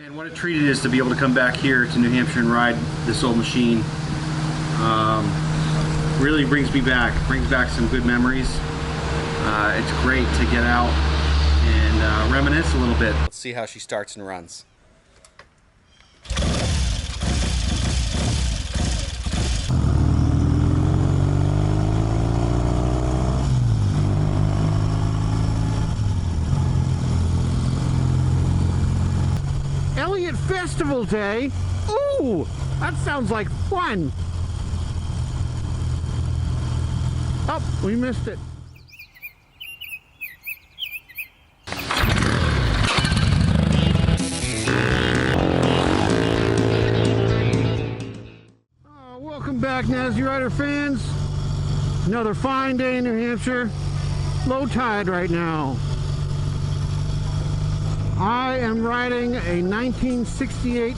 And what a treat it is to be able to come back here to New Hampshire and ride this old machine. Really brings back some good memories. It's great to get out and reminisce a little bit. Let's see how she starts and runs. Elliott Festival Day? Ooh, that sounds like fun. Oh, we missed it. Welcome back, Nasty Rider fans. Another fine day in New Hampshire. Low tide right now. I am riding a 1968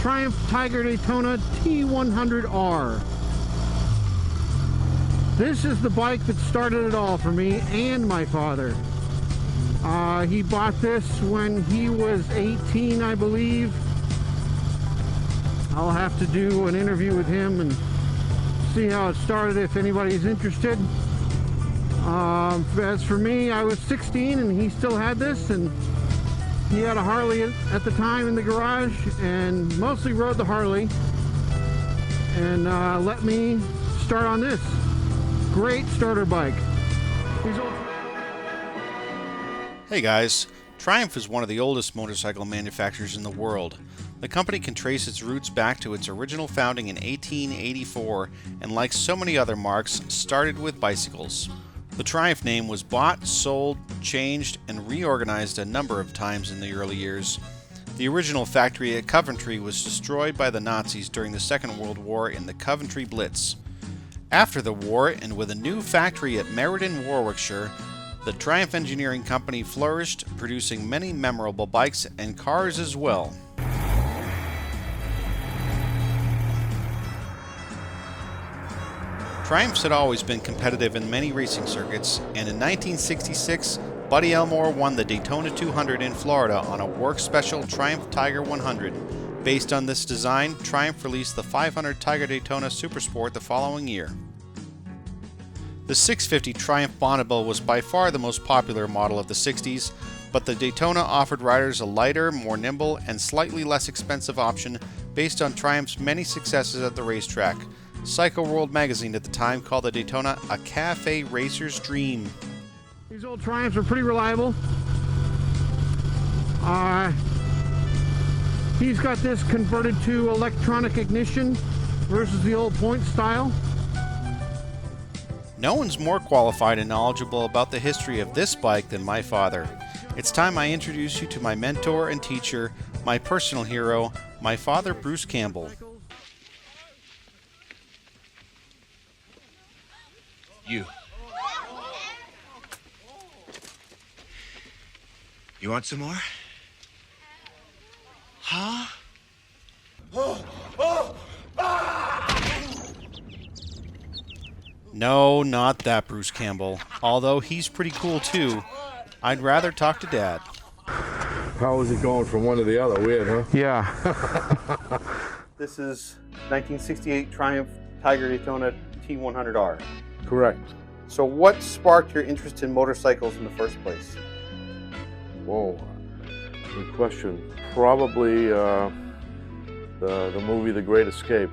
Triumph Tiger Daytona T100R. This is the bike that started it all for me and my father. He bought this when he was 18, I believe. I'll have to do an interview with him and see how it started if anybody's interested. As for me, I was 16 and he still had this, and he had a Harley at the time in the garage and mostly rode the Harley, and let me start on this. Great starter bike. Hey guys, Triumph is one of the oldest motorcycle manufacturers in the world. The company can trace its roots back to its original founding in 1884, and like so many other marques, started with bicycles. The Triumph name was bought, sold, changed, and reorganized a number of times in the early years. The original factory at Coventry was destroyed by the Nazis during the Second World War in the Coventry Blitz. After the war, and with a new factory at Meriden, Warwickshire, the Triumph Engineering Company flourished, producing many memorable bikes and cars as well. Triumphs had always been competitive in many racing circuits, and in 1966, Buddy Elmore won the Daytona 200 in Florida on a work special Triumph Tiger 100. Based on this design, Triumph released the 500 Tiger Daytona Supersport the following year. The 650 Triumph Bonneville was by far the most popular model of the 60s, but the Daytona offered riders a lighter, more nimble, and slightly less expensive option based on Triumph's many successes at the racetrack. Cycle World magazine at the time called the Daytona a cafe racer's dream. These old Triumphs are pretty reliable. He's got this converted to electronic ignition versus the old point style. No one's more qualified and knowledgeable about the history of this bike than my father. It's time I introduce you to my mentor and teacher, my personal hero, my father, Bruce Campbell. You want some more? Huh? No, not that Bruce Campbell. Although he's pretty cool too. I'd rather talk to Dad. How is it going from one to the other? Weird, huh? Yeah. This is 1968 Triumph Tiger Daytona T100R. Correct. So what sparked your interest in motorcycles in the first place? Whoa, good question. Probably the movie The Great Escape.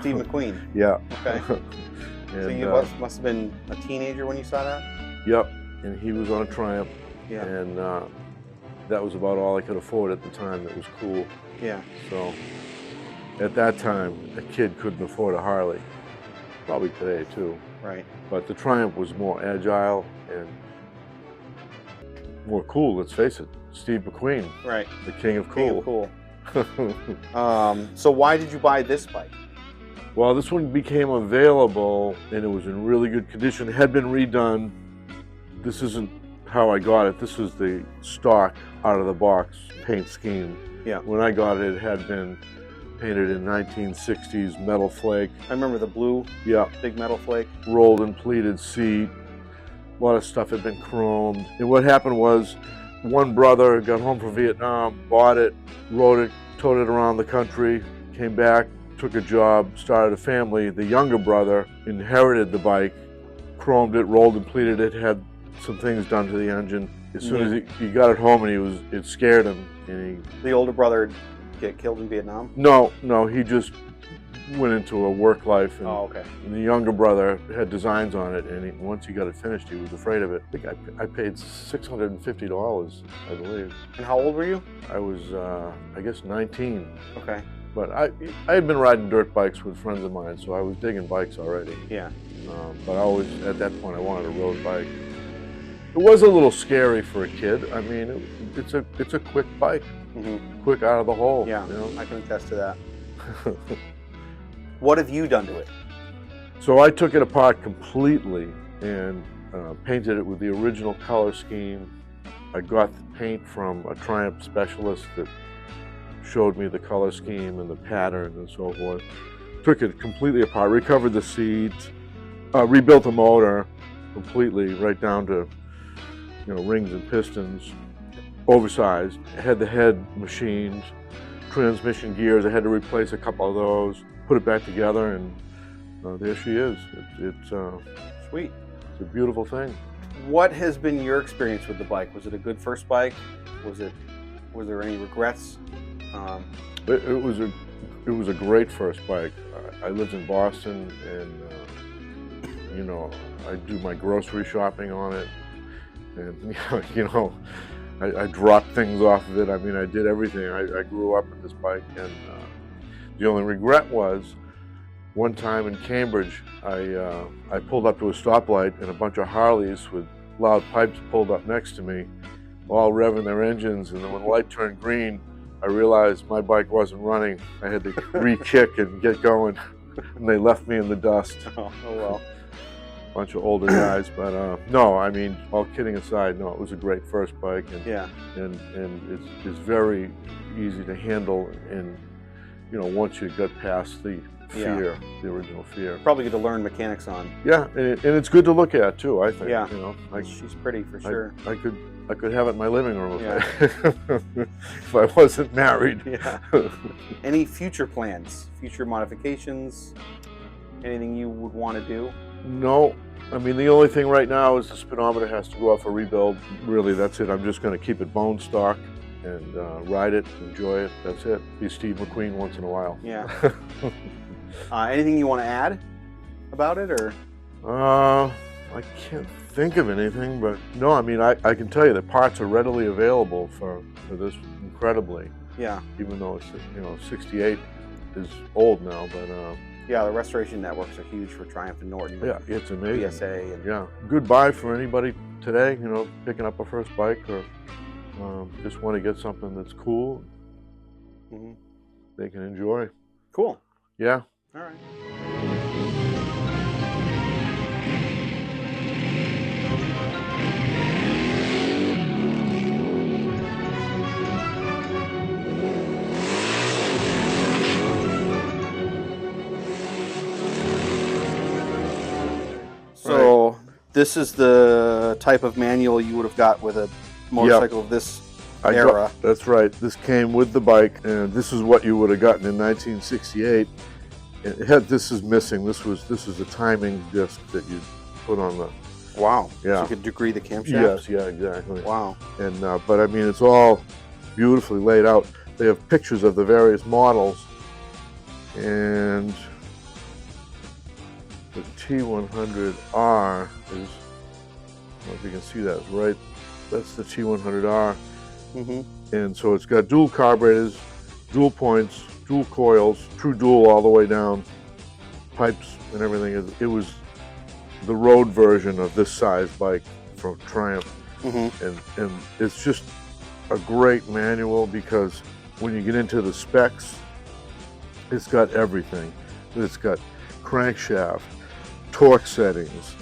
Steve McQueen. Yeah. Okay. And, So you must have been a teenager when you saw that? Yep, and he was on a Triumph, Yeah. and that was about all I could afford at the time. That was cool. Yeah. So at that time, a kid couldn't afford a Harley. Probably today too. Right. But the Triumph was more agile and more cool, let's face it. Steve McQueen, Right. the king of King cool. of cool. So why did you buy this bike? Well, this one became available and it was in really good condition. It had been redone. This isn't how I got it. This was the stock out of the box paint scheme. Yeah. When I got it, it had been painted in 1960s metal flake. I remember the blue, Yeah, big metal flake. rolled and pleated seat. A lot of stuff had been chromed. And what happened was, one brother got home from Vietnam, bought it, rode it, towed it around the country, came back, took a job, started a family. The younger brother inherited the bike, chromed it, rolled and pleated it, had some things done to the engine. As soon as he got it home, and it scared him. And The older brother get killed in Vietnam? No, he just went into a work life. And, Oh, okay. and the younger brother had designs on it, and once he got it finished, he was afraid of it. I think I paid $650, I believe. And how old were you? I was, I guess, 19. Okay. But I had been riding dirt bikes with friends of mine, so I was digging bikes already. Yeah. But I always, at that point, I wanted a road bike. It was a little scary for a kid. I mean, it's a quick bike, quick out of the hole. Yeah, you know? I can attest to that. What have you done to it? So I took it apart completely and painted it with the original color scheme. I got the paint from a Triumph specialist that showed me the color scheme and the pattern and so forth. Took it completely apart, recovered the seats, rebuilt the motor completely right down to, you know, rings and pistons, oversized. Had the head machined, transmission gears. I had to replace a couple of those, put it back together, and there she is. It's Sweet. It's a beautiful thing. What has been your experience with the bike? Was it a good first bike? Was there any regrets? It was a great first bike. I lived in Boston, and you know, I do my grocery shopping on it, and you know, I dropped things off of it. I mean, I did everything. I grew up with this bike, and the only regret was one time in Cambridge, I pulled up to a stoplight, and a bunch of Harleys with loud pipes pulled up next to me, all revving their engines, and then when the light turned green, I realized my bike wasn't running. I had to re-kick and get going, and they left me in the dust. Oh well. Bunch of older guys, but no, I mean, all kidding aside, no, it was a great first bike, and Yeah. and it's very easy to handle, and you know, once you get past the fear, the original fear. Probably good to learn mechanics on. Yeah, and it's good to look at too, I think. Yeah. You know, She's pretty for sure. I could have it in my living room Yeah. if I wasn't married. Yeah. Any future plans? Future modifications? Anything you would want to do? No, I mean, the only thing right now is the speedometer has to go off a rebuild. Really, that's it. I'm just going to keep it bone stock and ride it, enjoy it. That's it. Be Steve McQueen once in a while. Yeah. Anything you want to add about it, or? I can't think of anything, but no, I mean, I can tell you that parts are readily available for this incredibly. Yeah. Even though it's, you know, 68 is old now, but Yeah, the restoration networks are huge for Triumph and Norton. yeah, it's amazing. PSA. And Yeah, good buy for anybody today, you know, picking up a first bike, or just want to get something that's cool, they can enjoy. Cool. Yeah. All right. So this is the type of manual you would have got with a motorcycle of this era. That's right. This came with the bike, and this is what you would have gotten in 1968. This is missing. This is a timing disc that you put on the. Wow. Yeah. So you could degree the camshaft? Yes. Yeah. Exactly. Wow. And but I mean, it's all beautifully laid out. They have pictures of the various models, and the T100R is. I don't know if you can see that. It's right. That's the T100R. And so it's got dual carburetors, dual points, dual coils, true dual all the way down, pipes and everything. It was the road version of this size bike from Triumph. And it's just a great manual, because when you get into the specs, it's got everything. It's got crankshaft, torque settings,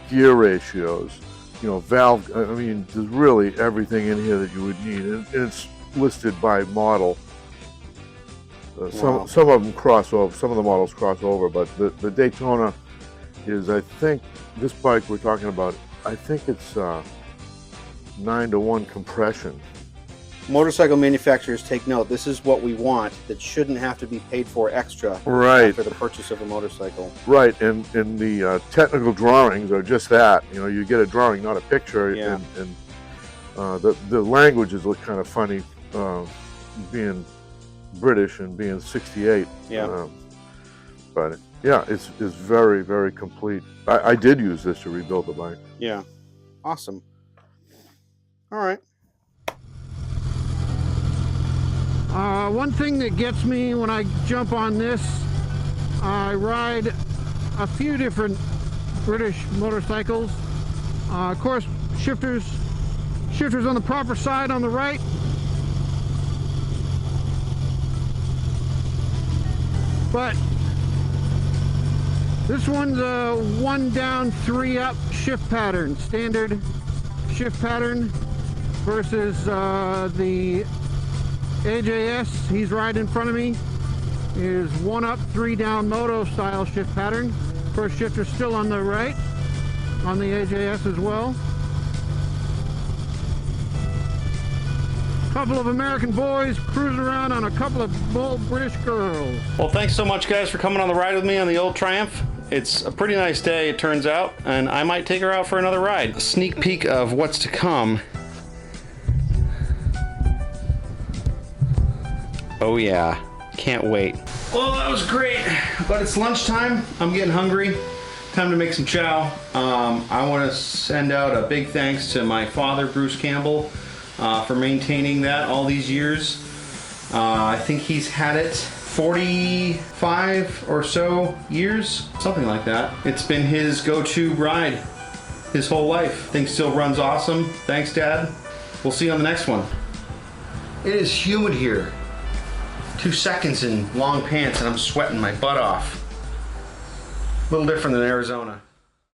gear ratios, you know, valve. I mean, there's really everything in here that you would need, and it's listed by model. Some of them cross over. Some of the models cross over, but the Daytona is, I think, this bike we're talking about. I think it's 9-to-1 compression. motorcycle manufacturers take note. This is what we want. That shouldn't have to be paid for extra Right. after the purchase of a motorcycle. Right, and the technical drawings are just that. You know, you get a drawing, not a picture, Yeah. and the languages look kind of funny, being British and being 68. Yeah. But yeah, it's very, very complete. I did use this to rebuild the bike. Yeah. Awesome. All right. One thing that gets me when I jump on this, I ride a few different British motorcycles. Of course, shifters on the proper side on the right. But this one's a 1 down, 3 up shift pattern, standard shift pattern, versus the AJS he's right in front of me is 1 up, 3 down moto style shift pattern. First shifter's still on the right on the AJS as well. Couple of American boys cruising around on a couple of bold British girls. Well, thanks so much, guys, for coming on the ride with me on the old Triumph. It's a pretty nice day, it turns out, and I might take her out for another ride. A sneak peek of what's to come. Oh yeah, can't wait. Well, that was great, but it's lunchtime. I'm getting hungry. Time to make some chow. I want to send out a big thanks to my father, Bruce Campbell, for maintaining that all these years. I think he's had it 45 or so years, something like that. It's been his go-to ride his whole life. Thing still runs awesome. Thanks, Dad. We'll see you on the next one. It is humid here. 2 seconds in long pants and I'm sweating my butt off. A little different than Arizona.